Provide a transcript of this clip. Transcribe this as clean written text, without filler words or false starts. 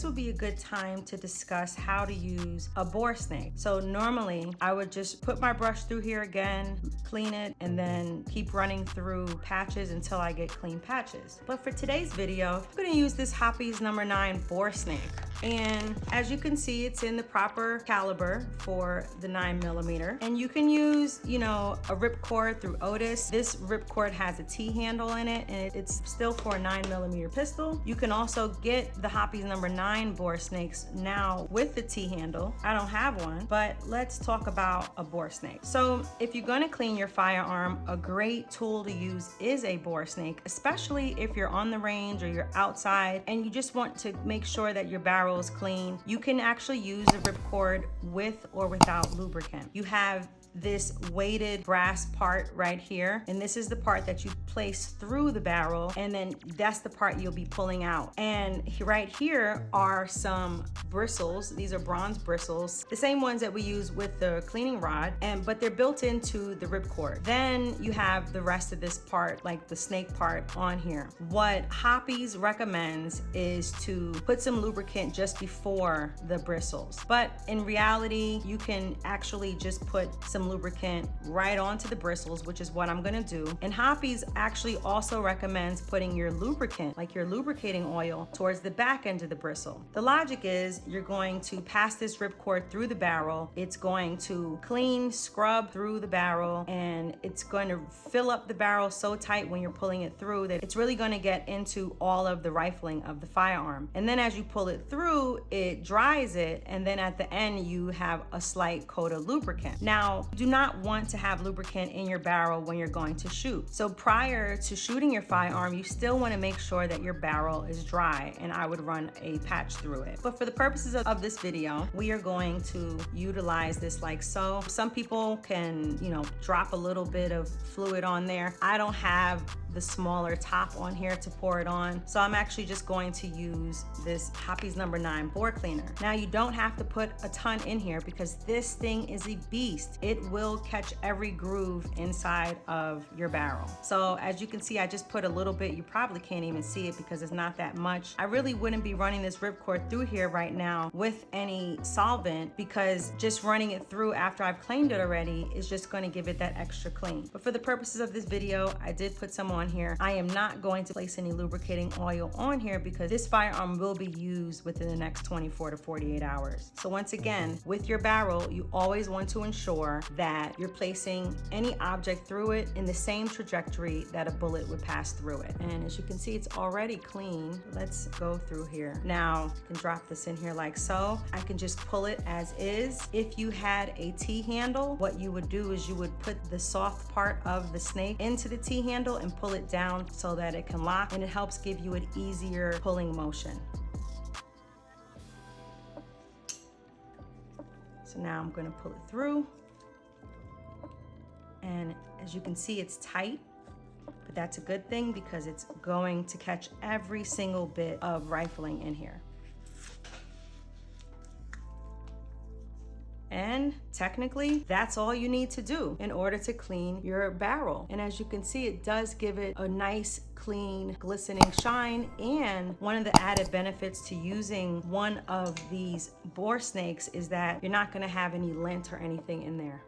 this would be a good time to discuss how to use a bore snake. So normally I would just put my brush through here again, clean it, and then keep running through patches until I get clean patches. But for today's video, I'm gonna use this Hoppe's No. 9 bore snake. And as you can see, it's in the proper caliber for the 9mm. And you can use, a Ripcord through Otis. This Ripcord has a T-handle in it, and it's still for a 9mm pistol. You can also get the Hoppe's No. 9 bore snakes now with the T-handle. I don't have one, but let's talk about a bore snake. So if you're gonna clean your firearm, a great tool to use is a bore snake, especially if you're on the range or you're outside and you just want to make sure that your barrel is clean. You can actually use a Ripcord with or without lubricant. You have this weighted brass part right here, and this is the part that you place through the barrel, and then that's the part you'll be pulling out. And right here are some bristles. These are bronze bristles, the same ones that we use with the cleaning rod, but they're built into the Ripcord. Then you have the rest of this part, like the snake part on here. What Hoppe's recommends is to put some lubricant just before the bristles, but in reality you can actually just put some lubricant right onto the bristles, which is what I'm gonna do. And Hoppe's actually also recommends putting your lubricant, like your lubricating oil, towards the back end of the bristle. The logic is you're going to pass this Ripcord through the barrel. It's going to clean, scrub through the barrel, and it's going to fill up the barrel so tight when you're pulling it through that it's really going to get into all of the rifling of the firearm. And then as you pull it through, it dries it, and then at the end you have a slight coat of lubricant. Now, you do not want to have lubricant in your barrel when you're going to shoot. So prior to shooting your firearm, you still want to make sure that your barrel is dry, and I would run a patch through it. But for the purposes of this video, we are going to utilize this like so. Some people can, drop a little bit of fluid on there. I don't have the smaller top on here to pour it on, so I'm actually just going to use this Hoppe's No. 9 bore cleaner. Now, you don't have to put a ton in here because this thing is a beast. It will catch every groove inside of your barrel. So as you can see, I just put a little bit. You probably can't even see it because it's not that much. I really wouldn't be running this Ripcord through here right now with any solvent, because just running it through after I've cleaned it already is just going to give it that extra clean. But for the purposes of this video, I did put some on here. I am not going to place any lubricating oil on here because this firearm will be used within the next 24 to 48 hours. So once again, with your barrel, you always want to ensure that you're placing any object through it in the same trajectory that a bullet would pass through it. And as you can see, it's already clean. Let's go through here. Now, I can drop this in here like so. I can just pull it as is. If you had a T-handle, what you would do is you would put the soft part of the snake into the T-handle and pull it down so that it can lock, and it helps give you an easier pulling motion. So now I'm going to pull it through, and as you can see, it's tight, but that's a good thing because it's going to catch every single bit of rifling in here. And technically, that's all you need to do in order to clean your barrel. And as you can see, it does give it a nice, clean, glistening shine. And one of the added benefits to using one of these bore snakes is that you're not gonna have any lint or anything in there.